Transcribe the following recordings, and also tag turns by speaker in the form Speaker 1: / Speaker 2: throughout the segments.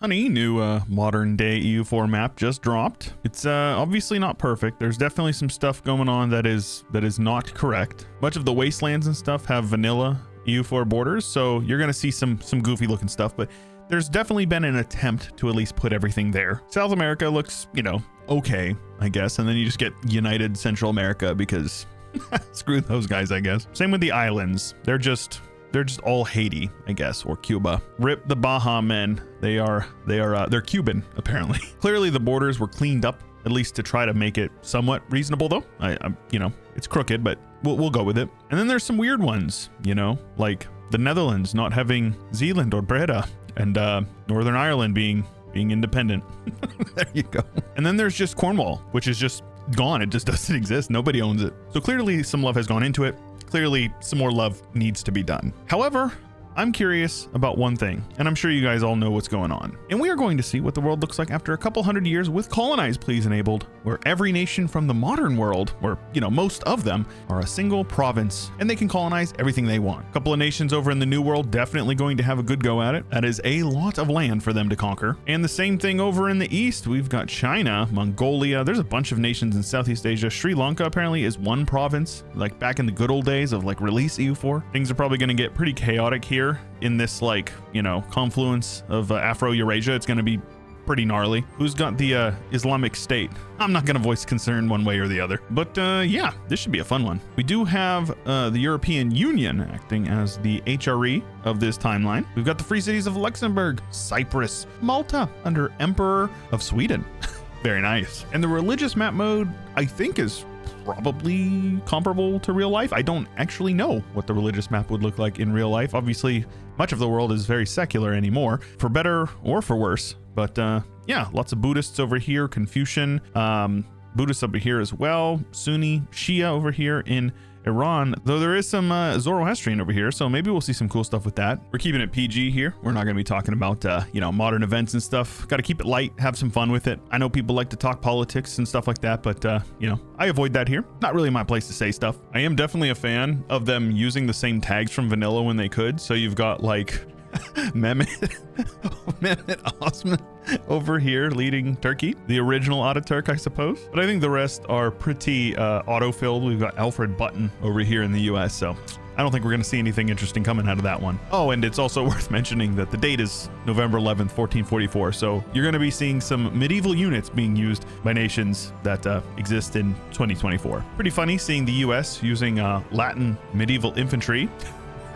Speaker 1: Honey, new modern day EU4 map just dropped. It's obviously not perfect. There's definitely some stuff going on that is not correct. Much of the wastelands and stuff have vanilla EU4 borders, so you're gonna see some goofy looking stuff, but there's definitely been an attempt to at least put everything there. South America looks, you know, okay, I guess, and then you just get United Central America because screw those guys, I guess. Same with the islands. They're just all Haiti, I guess, or Cuba. Rip the Baja men. They're Cuban, apparently. Clearly the borders were cleaned up, at least to try to make it somewhat reasonable, though. I'm you know, it's crooked, but we'll go with it. And then there's some weird ones, you know, like the Netherlands not having Zeeland or Breda, and Northern Ireland being independent. There you go. And then there's just Cornwall, which is just gone. It just doesn't exist. Nobody owns it. So clearly some love has gone into it. Clearly some more love needs to be done. However, I'm curious about one thing, and I'm sure you guys all know what's going on. And we are going to see what the world looks like after a couple hundred years with Colonize Please enabled, where every nation from the modern world, or you know, most of them, are a single province, and they can colonize everything they want. A couple of nations over in the New World definitely going to have a good go at it. That is a lot of land for them to conquer. And the same thing over in the East. We've got China, Mongolia. There's a bunch of nations in Southeast Asia. Sri Lanka apparently is one province, like back in the good old days of like release EU4. Things are probably going to get pretty chaotic here in this, like, you know, confluence of Afro-Eurasia. It's going to be pretty gnarly. Who's got the Islamic State? I'm not going to voice concern one way or the other, but yeah, this should be a fun one. We do have the European Union acting as the HRE of this timeline. We've got the free cities of Luxembourg, Cyprus, Malta under Emperor of Sweden. Very nice. And the religious map mode, I think, is probably comparable to real life. I don't actually know what the religious map would look like in real life. Obviously, much of the world is very secular anymore, for better or for worse. But yeah, lots of Buddhists over here, Confucian, Buddhists over here as well, Sunni, Shia over here in Iran, though there is some Zoroastrian over here, so maybe we'll see some cool stuff with that. We're keeping it PG here. We're not going to be talking about, you know, modern events and stuff. Got to keep it light, have some fun with it. I know people like to talk politics and stuff like that, but, you know, I avoid that here. Not really my place to say stuff. I am definitely a fan of them using the same tags from vanilla when they could. So you've got like Mehmet Osman over here leading Turkey, the original Ataturk, I suppose. But I think the rest are pretty auto-filled. We've got Alfred Button over here in the US, so I don't think we're going to see anything interesting coming out of that one. Oh, and it's also worth mentioning that the date is November 11th, 1444. So you're going to be seeing some medieval units being used by nations that exist in 2024. Pretty funny seeing the US using Latin medieval infantry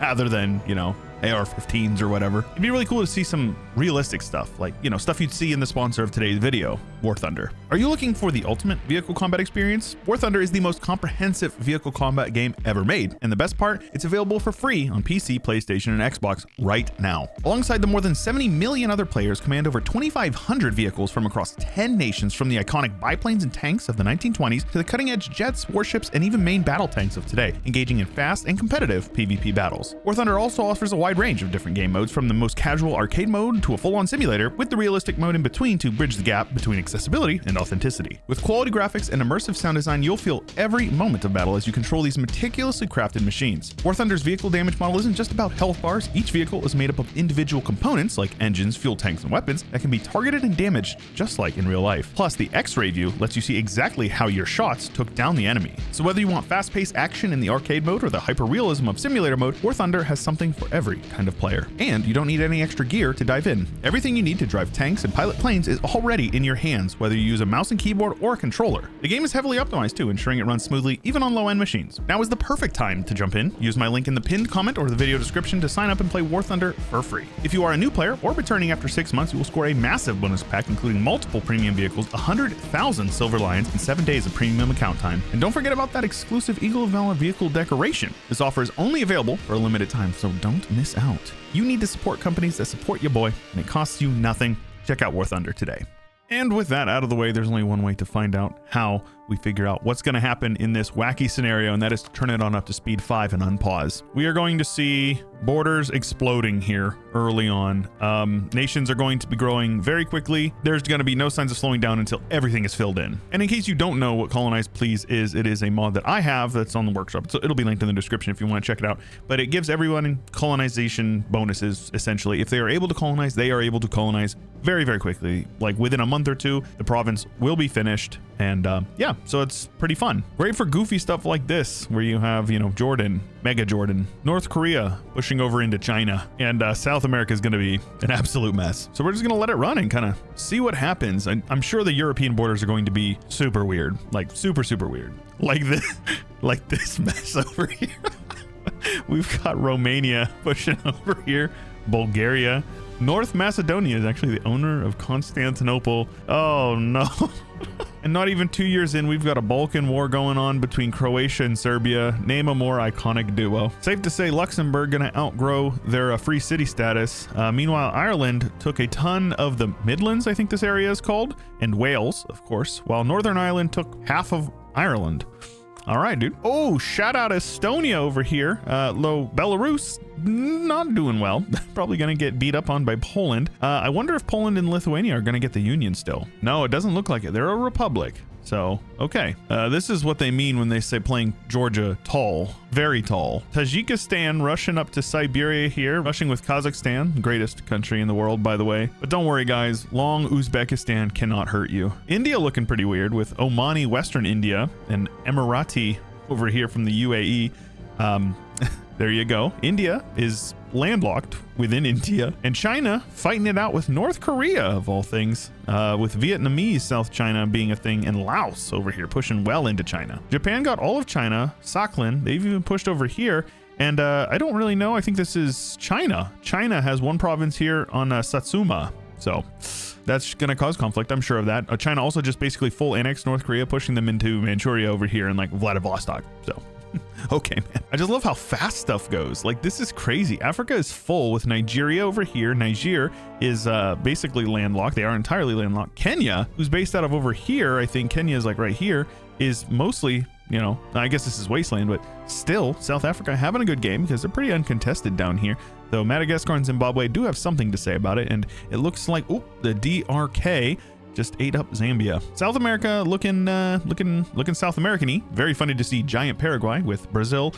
Speaker 1: rather than, you know, AR-15s or whatever. It'd be really cool to see some realistic stuff, like, you know, stuff you'd see in the sponsor of today's video, War Thunder. Are you looking for the ultimate vehicle combat experience? War Thunder is the most comprehensive vehicle combat game ever made, and the best part, it's available for free on PC, PlayStation, and Xbox right now. Alongside the more than 70 million other players, command over 2,500 vehicles from across 10 nations, from the iconic biplanes and tanks of the 1920s to the cutting-edge jets, warships, and even main battle tanks of today, engaging in fast and competitive PvP battles. War Thunder also offers a wide range of different game modes, from the most casual arcade mode to a full-on simulator, with the realistic mode in between to bridge the gap between accessibility and authenticity. With quality graphics and immersive sound design, you'll feel every moment of battle as you control these meticulously crafted machines. War Thunder's vehicle damage model isn't just about health bars. Each vehicle is made up of individual components like engines, fuel tanks, and weapons that can be targeted and damaged just like in real life. Plus, the X-ray view lets you see exactly how your shots took down the enemy. So whether you want fast-paced action in the arcade mode or the hyper-realism of simulator mode, War Thunder has something for every kind of player. And you don't need any extra gear to dive in. Everything you need to drive tanks and pilot planes is already in your hands, whether you use a mouse and keyboard or a controller. The game is heavily optimized too, ensuring it runs smoothly even on low-end machines. Now is the perfect time to jump in. Use my link in the pinned comment or the video description to sign up and play War Thunder for free. If you are a new player or returning after 6 months, you will score a massive bonus pack including multiple premium vehicles, 100,000 silver lions, and 7 days of premium account time. And don't forget about that exclusive Eagle of Valor vehicle decoration. This offer is only available for a limited time, so don't miss out. You need to support companies that support your boy, and it costs you nothing. Check out War Thunder today. And with that out of the way, there's only one way to find out how we figure out what's going to happen in this wacky scenario, and that is to turn it on up to speed 5 and unpause. We are going to see borders exploding here early on. Nations are going to be growing very quickly. There's going to be no signs of slowing down until everything is filled in. And in case you don't know what Colonize Please is, it is a mod that I have that's on the workshop. So it'll be linked in the description if you want to check it out. But it gives everyone colonization bonuses, essentially. If they are able to colonize, they are able to colonize very, very quickly. Like within a month or two, the province will be finished. And yeah, so it's pretty fun. Great for goofy stuff like this, where you have, you know, Jordan, Mega Jordan, North Korea pushing over into China, and South America is going to be an absolute mess. So we're just going to let it run and kind of see what happens. I'm sure the European borders are going to be super weird, like super, super weird. Like this, like this mess over here. We've got Romania pushing over here, Bulgaria. North Macedonia is actually the owner of Constantinople. Oh no. And not even 2 years in, we've got a Balkan war going on between Croatia and Serbia. Name a more iconic duo. Safe to say Luxembourg gonna outgrow their free city status. Meanwhile, Ireland took a ton of the Midlands, I think this area is called, and Wales, of course, while Northern Ireland took half of Ireland. All right, dude. Oh, shout out Estonia over here. Belarus, not doing well. Probably going to get beat up on by Poland. I wonder if Poland and Lithuania are going to get the union still. No, it doesn't look like it. They're a republic. So, okay. This is what they mean when they say playing Georgia tall, very tall. Tajikistan rushing up to Siberia here, rushing with Kazakhstan, the greatest country in the world, by the way. But don't worry, guys. Long Uzbekistan cannot hurt you. India looking pretty weird with Omani, Western India, and Emirati over here from the UAE. There you go. India is landlocked within India, and China fighting it out with North Korea, of all things, with Vietnamese South China being a thing, and Laos over here pushing well into China. Japan got all of China, Sakhalin, they've even pushed over here, and I don't really know, I think this is China. China has one province here on Satsuma, so that's going to cause conflict, I'm sure of that. China also just basically full annexed North Korea, pushing them into Manchuria over here and like Vladivostok, so okay, man. I just love how fast stuff goes. Like, this is crazy. Africa is full with Nigeria over here. Niger is basically landlocked. They are entirely landlocked. Kenya, who's based out of over here, I think Kenya is like right here, is mostly, you know, I guess this is wasteland, but still South Africa having a good game because they're pretty uncontested down here. Though Madagascar and Zimbabwe do have something to say about it, and it looks like, oh, the DRK just ate up Zambia. South America looking South American-y. Very funny to see giant Paraguay with Brazil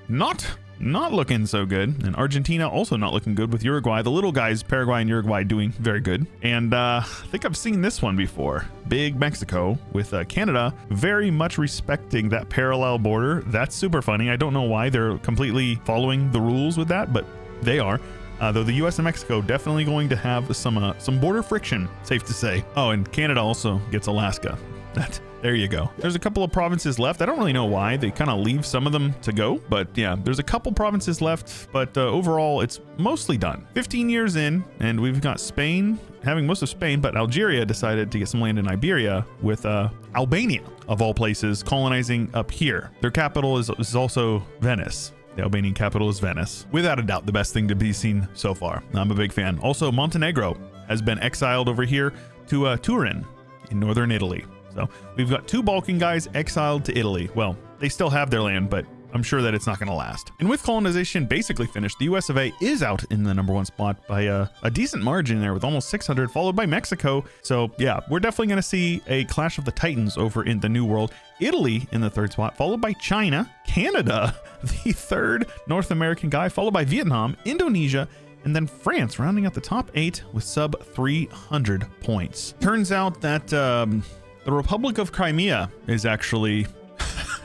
Speaker 1: not looking so good, and Argentina also not looking good with Uruguay. The little guys, Paraguay and Uruguay, doing very good. And I think I've seen this one before. Big Mexico with Canada very much respecting that parallel border. That's super funny. I don't know why they're completely following the rules with that, but they are. Though the US and Mexico definitely going to have some border friction, safe to say. Oh, and Canada also gets Alaska. There you go. There's a couple of provinces left. I don't really know why. They kind of leave some of them to go, but yeah, there's a couple provinces left, but overall it's mostly done. 15 years in, and we've got Spain having most of Spain, but Algeria decided to get some land in Iberia with Albania, of all places, colonizing up here. Their capital is also Venice. The Albanian capital is Venice. Without a doubt, the best thing to be seen so far. I'm a big fan. Also, Montenegro has been exiled over here to Turin in northern Italy. So we've got two Balkan guys exiled to Italy. Well, they still have their land, but I'm sure that it's not going to last. And with colonization basically finished, the US of A is out in the #1 spot by a decent margin there with almost 600, followed by Mexico. So yeah, we're definitely going to see a clash of the titans over in the New World. Italy in the 3rd spot, followed by China, Canada, the 3rd North American guy, followed by Vietnam, Indonesia, and then France rounding out the top 8 with sub 300 points. Turns out that the Republic of Crimea is actually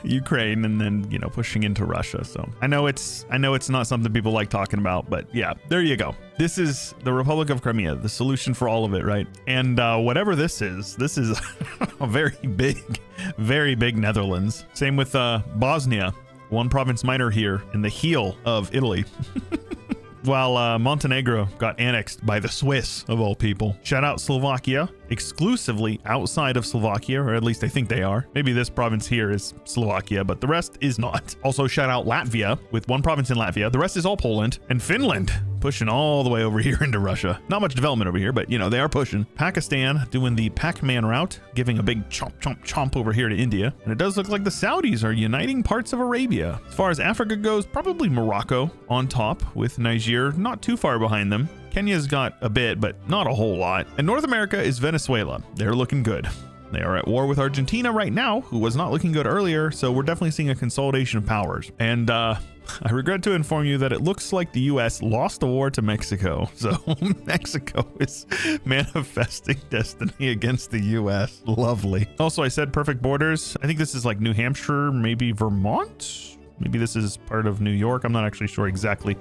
Speaker 1: Ukraine, and then, you know, pushing into Russia. So I know it's not something people like talking about, but yeah, there you go. This is the Republic of Crimea, the solution for all of it, right? And whatever this is a very big Netherlands. Same with Bosnia, one province minor here in the heel of Italy. While Montenegro got annexed by the Swiss, of all people. Shout out Slovakia, exclusively outside of Slovakia, or at least I think they are. Maybe this province here is Slovakia, but the rest is not. Also shout out Latvia, with one province in Latvia. The rest is all Poland. And Finland, pushing all the way over here into Russia. Not much development over here, but you know, they are pushing. Pakistan doing the Pac-Man route, giving a big chomp, chomp, chomp over here to India. And it does look like the Saudis are uniting parts of Arabia. As far as Africa goes, probably Morocco on top, with Niger not too far behind them. Kenya's got a bit, but not a whole lot. And North America is Venezuela. They're looking good. They are at war with Argentina right now, who was not looking good earlier, so we're definitely seeing a consolidation of powers. And I regret to inform you that it looks like the US lost the war to Mexico. So Mexico is manifesting destiny against the US. Lovely. Also, I said perfect borders. I think this is like New Hampshire, maybe Vermont. Maybe this is part of New York. I'm not actually sure exactly.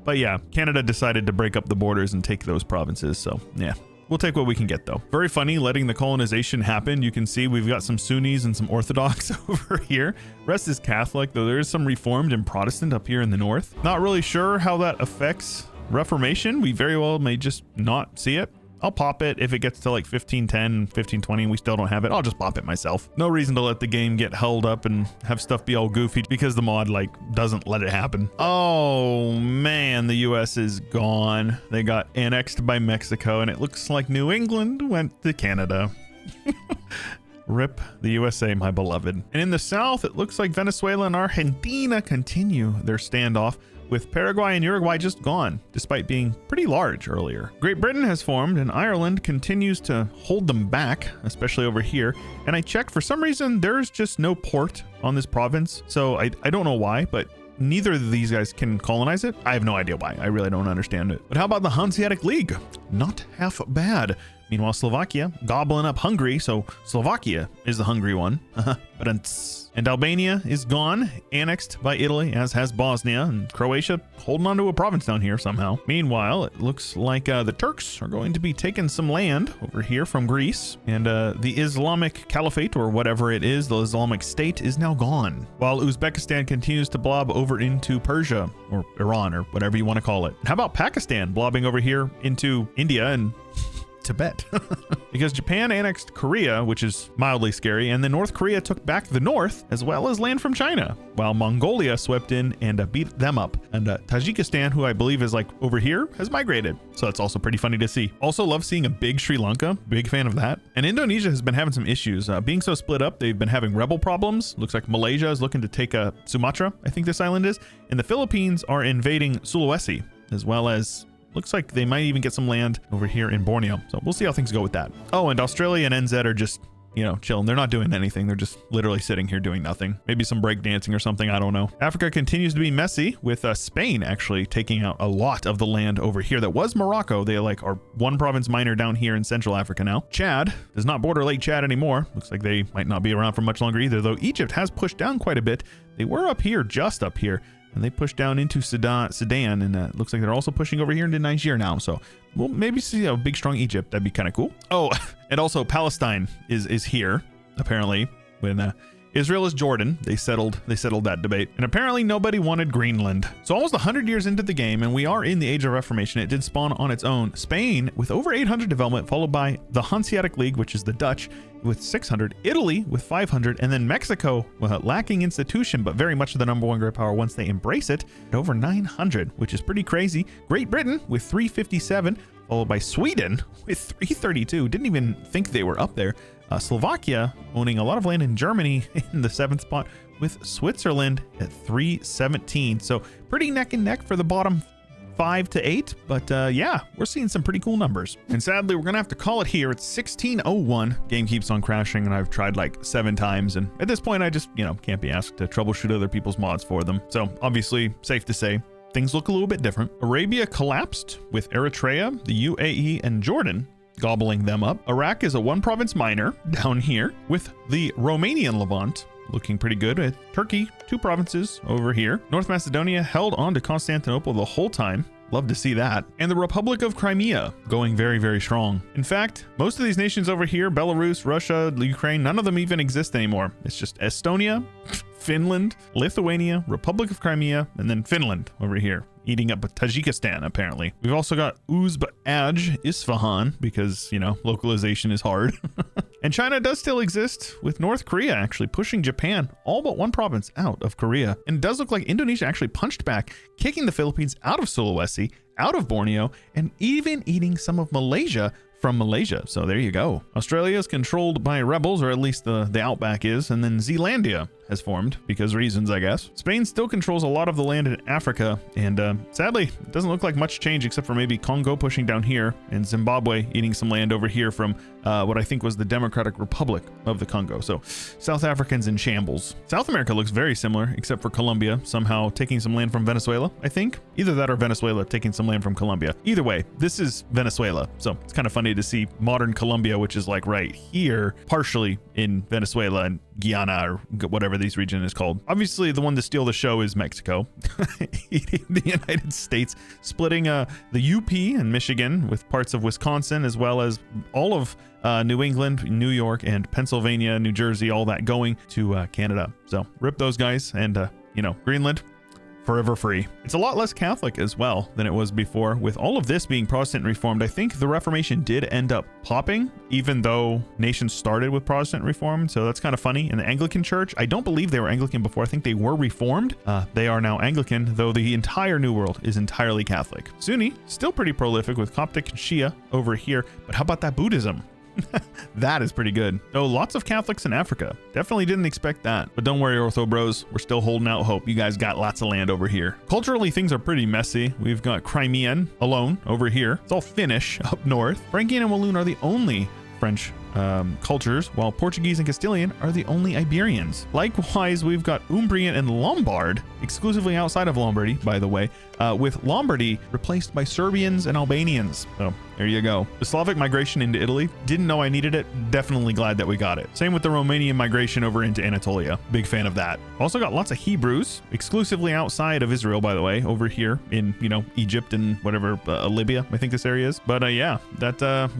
Speaker 1: But yeah, Canada decided to break up the borders and take those provinces. So yeah. We'll take what we can get, though. Very funny letting the colonization happen. You can see we've got some Sunnis and some Orthodox over here. Rest is Catholic, though there is some Reformed and Protestant up here in the north. Not really sure how that affects Reformation. We very well may just not see it. I'll pop it if it gets to like 1510, 1520 and we still don't have it. I'll just pop it myself. No reason to let the game get held up and have stuff be all goofy because the mod like doesn't let it happen. Oh man, the US is gone. They got annexed by Mexico and it looks like New England went to Canada. Rip the USA, my beloved. And in the south, it looks like Venezuela and Argentina continue their standoff, with Paraguay and Uruguay just gone, despite being pretty large earlier. Great Britain has formed, and Ireland continues to hold them back, especially over here. And I checked, for some reason, there's just no port on this province, so I don't know why, but neither of these guys can colonize it. I have no idea why. I really don't understand it. But how about the Hanseatic League? Not half bad. Meanwhile, Slovakia gobbling up Hungary, so Slovakia is the hungry one. And Albania is gone, annexed by Italy, as has Bosnia, and Croatia holding on to a province down here somehow. Meanwhile, it looks like the Turks are going to be taking some land over here from Greece, and the Islamic Caliphate, or whatever it is, the Islamic State, is now gone, while Uzbekistan continues to blob over into Persia, or Iran, or whatever you want to call it. How about Pakistan blobbing over here into India and Tibet? Because Japan annexed Korea, which is mildly scary, and then North Korea took back the north as well as land from China, while Mongolia swept in and beat them up. And Tajikistan, who I believe is like over here, has migrated. So that's also pretty funny to see. Also love seeing a big Sri Lanka, big fan of that. And Indonesia has been having some issues. Being so split up, they've been having rebel problems. Looks like Malaysia is looking to take Sumatra, I think this island is. And the Philippines are invading Sulawesi, as well as looks like they might even get some land over here in Borneo. So we'll see how things go with that. Oh, and Australia and NZ are just, you know, chilling. They're not doing anything. They're just literally sitting here doing nothing. Maybe some break dancing or something. I don't know. Africa continues to be messy, with Spain actually taking out a lot of the land over here that was Morocco. They like are one province minor down here in Central Africa now. Chad does not border Lake Chad anymore. Looks like they might not be around for much longer either, though Egypt has pushed down quite a bit. They were up here, just up here, and they pushed down into Sudan, and it looks like they're also pushing over here into Niger now. So we'll maybe see a big, strong Egypt. That'd be kind of cool. Oh, and also Palestine is here, apparently, when Israel is Jordan. They settled that debate. And apparently nobody wanted Greenland. So almost 100 years into the game, and we are in the Age of Reformation. It did spawn on its own. Spain with over 800 development, followed by the Hanseatic League, which is the Dutch, with 600, Italy with 500, and then Mexico, lacking institution, but very much the number one great power once they embrace it, at over 900, which is pretty crazy. Great Britain with 357, followed by Sweden with 332. Didn't even think they were up there. Slovakia owning a lot of land in Germany in the 7th spot, with Switzerland at 317. So pretty neck and neck for the bottom 5 to 8, but yeah, we're seeing some pretty cool numbers. And sadly, we're gonna have to call it here. It's 16:01. Game keeps on crashing, and I've tried like 7 times, and at this point I just, you know, can't be asked to troubleshoot other people's mods for them. So obviously, safe to say things look a little bit different. Arabia collapsed, with Eritrea, the UAE, and Jordan gobbling them up. Iraq is a 1-province minor down here, with the Romanian Levant looking pretty good. Turkey, 2 provinces over here. North Macedonia held on to Constantinople the whole time. Love to see that. And the Republic of Crimea going very, very strong. In fact, most of these nations over here, Belarus, Russia, Ukraine, none of them even exist anymore. It's just Estonia, Finland, Lithuania, Republic of Crimea, and then Finland over here, eating up Tajikistan, apparently. We've also got Uzbaj Isfahan, because, you know, localization is hard. And China does still exist, with North Korea actually pushing Japan, all but 1 province, out of Korea. And it does look like Indonesia actually punched back, kicking the Philippines out of Sulawesi, out of Borneo, and even eating some of Malaysia from Malaysia. So there you go. Australia is controlled by rebels, or at least the outback is, and then Zealandia has formed because reasons, I guess. Spain still controls a lot of the land in Africa, and sadly, it doesn't look like much change except for maybe Congo pushing down here and Zimbabwe eating some land over here from what I think was the Democratic Republic of the Congo. So South Africans in shambles. South America looks very similar, except for Colombia somehow taking some land from Venezuela, I think. Either that or Venezuela taking some land from Colombia. Either way, this is Venezuela. So it's kind of funny to see modern Colombia, which is like right here, partially in Venezuela and Guyana or whatever this region is called. Obviously, the one to steal the show is Mexico, eating the United States, splitting the UP and Michigan with parts of Wisconsin, as well as all of New England, New York, and Pennsylvania, New Jersey, all that going to Canada. So rip those guys, and Greenland, forever free. It's a lot less Catholic as well than it was before. With all of this being Protestant Reformed, I think the Reformation did end up popping, even though nations started with Protestant Reform. So that's kind of funny. In the Anglican Church, I don't believe they were Anglican before. I think they were Reformed. They are now Anglican, though the entire New World is entirely Catholic. Sunni, still pretty prolific with Coptic and Shia over here. But how about that Buddhism? That is pretty good. Oh, lots of Catholics in Africa. Definitely didn't expect that. But don't worry, Ortho Bros. We're still holding out hope. You guys got lots of land over here. Culturally, things are pretty messy. We've got Crimean alone over here. It's all Finnish up north. Frankian and Walloon are the only French cultures, while Portuguese and Castilian are the only Iberians. Likewise, we've got Umbrian and Lombard, exclusively outside of Lombardy, by the way, with Lombardy replaced by Serbians and Albanians. So there you go. The Slavic migration into Italy, didn't know I needed it. Definitely glad that we got it. Same with the Romanian migration over into Anatolia. Big fan of that. Also got lots of Hebrews, exclusively outside of Israel, by the way, over here in, Egypt and whatever, Libya, I think this area is. But yeah, that's a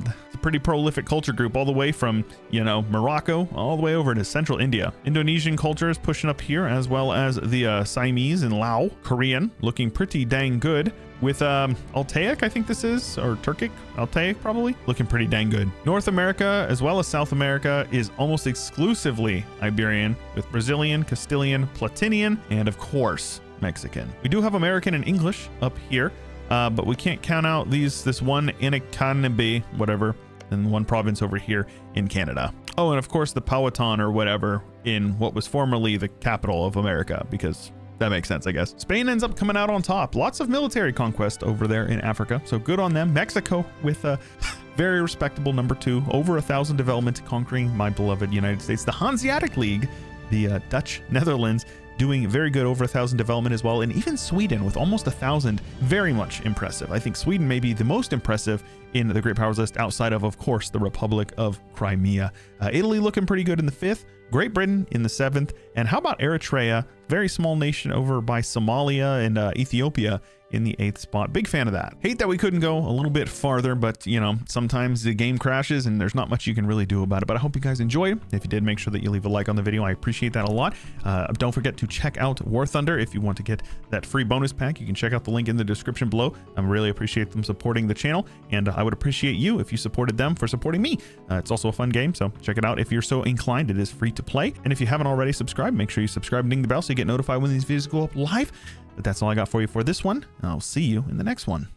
Speaker 1: pretty prolific culture group all the way from, Morocco all the way over to central India. Indonesian culture is pushing up here, as well as the Siamese and Lao. Korean looking pretty dang good with Altaic, I think this is, or Turkic, Altaic probably, looking pretty dang good. North America, as well as South America, is almost exclusively Iberian, with Brazilian, Castilian, Platinian, and of course, Mexican. We do have American and English up here, but we can't count out this one Inakanabe, whatever, and one province over here in Canada. Oh, and of course the Powhatan or whatever in what was formerly the capital of America, because that makes sense, I guess. Spain ends up coming out on top. Lots of military conquest over there in Africa, so good on them. Mexico with a very respectable number 2, over 1,000 development, conquering my beloved United States. The Hanseatic League, the Dutch Netherlands, doing very good, over 1,000 development as well. And even Sweden with almost 1,000, very much impressive. I think Sweden may be the most impressive in the Great Powers list outside of course, the Republic of Crimea. Italy looking pretty good in the 5th. Great Britain in the 7th. And how about Eritrea? Very small nation over by Somalia and Ethiopia in the 8th spot. Big fan of that. Hate that we couldn't go a little bit farther, but sometimes the game crashes and there's not much you can really do about it. But I hope you guys enjoyed. If you did, make sure that you leave a like on the video. I appreciate that a lot. Don't forget to check out War Thunder if you want to get that free bonus pack. You can check out the link in the description below. I really appreciate them supporting the channel, and I would appreciate you if you supported them for supporting me. It's also a fun game, so check it out if you're so inclined. It is free to play, and if you haven't already subscribed, make sure you subscribe and ding the bell so you get notified when these videos go up live. But that's all I got for you for this one. I'll see you in the next one.